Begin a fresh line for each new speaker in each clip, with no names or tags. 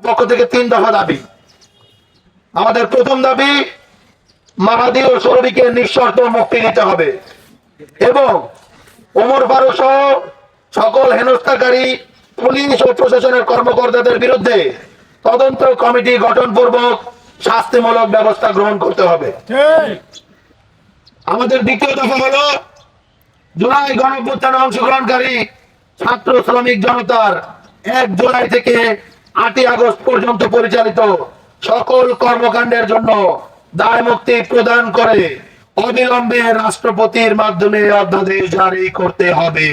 পক্ষ থেকে 3 দফা দাবি। আমাদের প্রথম দাবি, মাহাদি ও শরীফকে নিঃশর্ত মুক্তি দিতে হবে এবং ওমর ফারুক সহ সকল হেনস্থাকারী পুলিশ ও প্রশাসনের কর্মকর্তাদের বিরুদ্ধে তদন্ত কমিটি গঠনপূর্বক শাস্তিমূলক ব্যবস্থা গ্রহণ করতে হবে। আমাদের দ্বিতীয় দফা হলো, জুলাই গণঅভ্যুত্থানে অংশগ্রহণকারী ছাত্র শ্রমিক জনতার 1 জুলাই থেকে 8 আগস্ট পর্যন্ত পরিচালিত সকল কর্মকাণ্ডের জন্য দায় মুক্তি প্রদান করে অবিলম্বে রাষ্ট্রপতির মাধ্যমে অধ্যাদেশ জারি করতে হবে।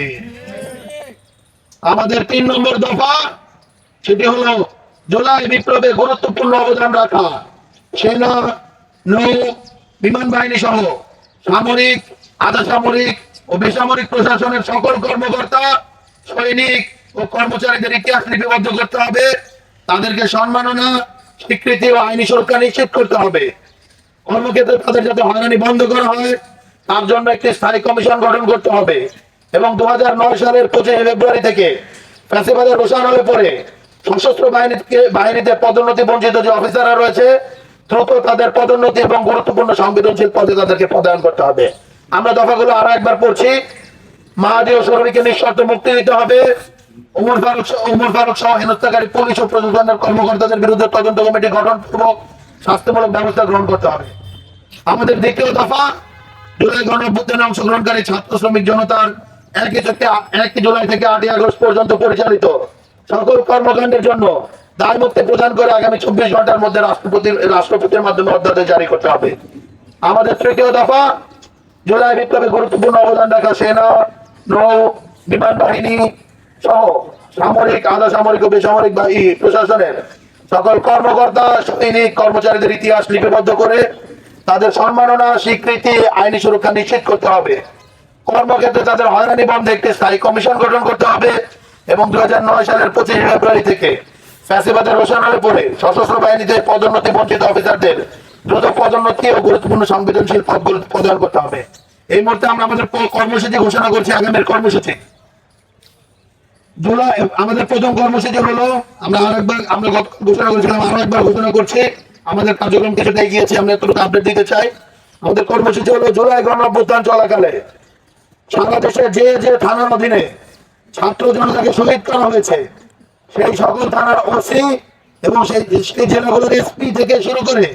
আমাদের 3 নম্বর দফা, সেটি হলো জুলাই বিপ্লবে গুরুত্বপূর্ণ অবদান রাখা সেনা, নৌ, বিমান বাহিনী সহ সামরিক, আধা সামরিক ও বেসামরিক প্রশাসনের সকল কর্মকর্তা, সৈনিক ও কর্মচারীদের ইতিহাস লিপিবদ্ধ করতে হবে। তাদেরকে সম্মাননা, স্বীকৃতি ও আইনি সুরক্ষা নিশ্চিত করতে হবে। কর্মক্ষেত্রে তাদের যাতে হয়রানি বন্ধ করা হয় তার জন্য একটি স্থায়ী কমিশন গঠন করতে হবে এবং 2009 সালের 25 ফেব্রুয়ারি থেকে ফ্যাসিবাদের রোশন হয়ে পড়ে সশস্ত্র বাহিনীতে পদোন্নতি বঞ্চিত যে অফিসাররা রয়েছে, দ্রুত তাদের পদোন্নতি এবং গুরুত্বপূর্ণ সংবেদনশীল পদে তাদেরকে পদায়ন করতে হবে। আমরা দফাগুলো আরো একবার পড়ছি। মাহাদি ও শরীফকে নিঃশর্ত মুক্তি দিতে হবে। ওমর ফারুক সহ হেনস্থাকারী পুলিশ ও প্রশাসনের কর্মকর্তাদের বিরুদ্ধে তদন্ত কমিটি গঠনপূর্বক শাস্তিমূলক ব্যবস্থা গ্রহণ করতে হবে। আমাদের দ্বিতীয় দফা, জুলাই গণঅভ্যুত্থানে অংশগ্রহণকারী ছাত্র শ্রমিক জনতার 1 জুলাই থেকে 8 আগস্ট পর্যন্ত পরিচালিত সকল কর্মকাণ্ডের জন্য দায় মুক্তি প্রদান করে আগামী 24 ঘন্টার মধ্যে রাষ্ট্রপতির মাধ্যমে অধ্যাদেশ জারি করতে হবে। আমাদের তৃতীয় দফা, জুলাই বিপ্লবে গুরুত্বপূর্ণ অবদান রাখা সেনা, নৌ, বিমান বাহিনী সহ সামরিক, আধা সামরিক ও বেসামরিক প্রশাসনের সকল কর্মকর্তা, সৈনিক, কর্মচারীদের ইতিহাস লিপিবদ্ধ করে তাদের সম্মাননা, স্বীকৃতি, আইনি সুরক্ষা নিশ্চিত করতে হবে। কর্মক্ষেত্রে তাদের হয়রানি বন্ধে একটি স্থায়ী কমিশন গঠন করতে হবে এবং 2009 সালের 25 ফেব্রুয়ারি থেকে ফ্যাসিবাদের রোশন হয়ে পড়ে সশস্ত্র বাহিনীতে পদোন্নতি বঞ্চিত অফিসারদের দ্রুত পদোন্নতি ও গুরুত্বপূর্ণ সংবেদনশীল পদগুলো প্রদান করতে হবে। এই মুহূর্তে আমরা আমাদের কর্মসূচি ঘোষণা করছি। আগামীর কর্মসূচি, জুলাই আমাদের প্রথম কর্মসূচি হলো, আমরা ঘোষণা করেছিলাম, আরো একবার ঘোষণা করছি, আমাদের কার্যক্রম কিছুটা এগিয়েছে, আমরা একটু আপডেট দিতে চাই। আমাদের কর্মসূচি হলো, জুলাই গণঅভ্যুত্থান চলাকালে সারা দেশে যে যে থানার অধীনে ছাত্র জনতাকে শহীদ করা হয়েছে সেই সকল থানার ওসি এবং সেই জেলাগুলোর এসপি থেকে শুরু করে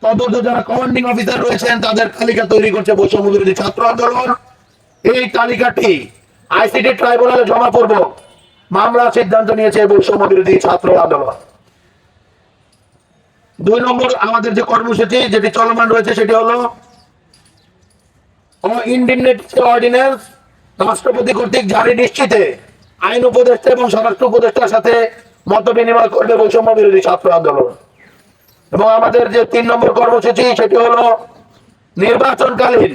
তদন্ত যারা কমান্ডিং অফিসার রয়েছেন তাদের তালিকা তৈরি করছে বৈষম্য বিরোধী ছাত্র আন্দোলন। এই তালিকাটি আইসিটি ট্রাইব্যুনালে জমা পড়ব মামলার সিদ্ধান্ত নিয়েছে বৈষম্য বিরোধী ছাত্র আন্দোলন। 2 নম্বর আমাদের যে কর্মসূচি যেটি চলমান রয়েছে সেটি হলো ইন্ডিমনিটি অর্ডিন্যান্স রাষ্ট্রপতি কর্তৃক জারি নিশ্চিতে আইন উপদেষ্টা এবং স্বরাষ্ট্র উপদেষ্টার সাথে মত বিনিময় করবে বৈষম্য বিরোধী ছাত্র আন্দোলন। এবং আমাদের যে 3 নম্বর কর্মসূচি সেটি হলো নির্বাচনকালীন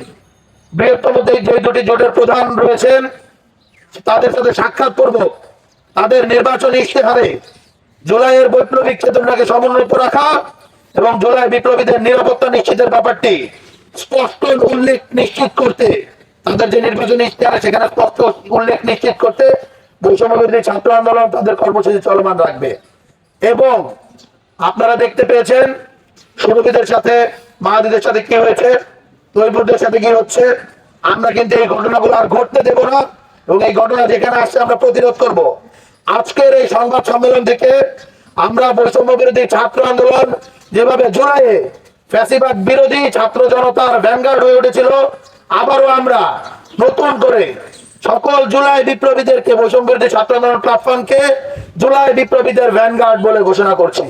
বৃহত্তম যে 2টি জোটের প্রধান রয়েছেন তাদের সাথে সাক্ষাৎ পূর্বক তাদের নির্বাচনী ইশতেহারে জুলাইয়ের বৈপ্লবিক চেতনাকে সমুন্নত রাখা এবং জুলাই বিপ্লবীদের নিরাপত্তা নিশ্চিতের ব্যাপারটি স্পষ্ট উল্লেখ নিশ্চিত করতে, তাদের যে নির্বাচনী ইশতেহারে সেখানে স্পষ্ট উল্লেখ নিশ্চিত করতে বৈষম্য বিরোধী ছাত্র আন্দোলন তাদের কর্মসূচি চলমান রাখবে। এবং আপনারা দেখতে পেয়েছেন শরীফদের সাথে, মাহাদিদের সাথে কি হয়েছে, তৈবুরদের সাথে কি হচ্ছে। আমরা কিন্তু এই ঘটনাগুলো আর ঘটতে দেব না এবং এই ঘটনা যেখানে আসছে আমরা প্রতিরোধ করব। আজকের এই সংবাদ সম্মেলন থেকে আমরা বৈষম্য বিরোধী ছাত্র আন্দোলন যেভাবে জুলাইয়ে ফ্যাসিবাদ বিরোধী ছাত্র জনতার ভ্যানগার্ড হয়ে উঠেছিল, আবারও আমরা নতুন করে সকল জুলাই বিপ্লবীদেরকে, বৈষম্য বিরোধী ছাত্র আন্দোলন প্ল্যাটফর্মকে জুলাই বিপ্লবীদের ভ্যানগার্ড বলে ঘোষণা করছি।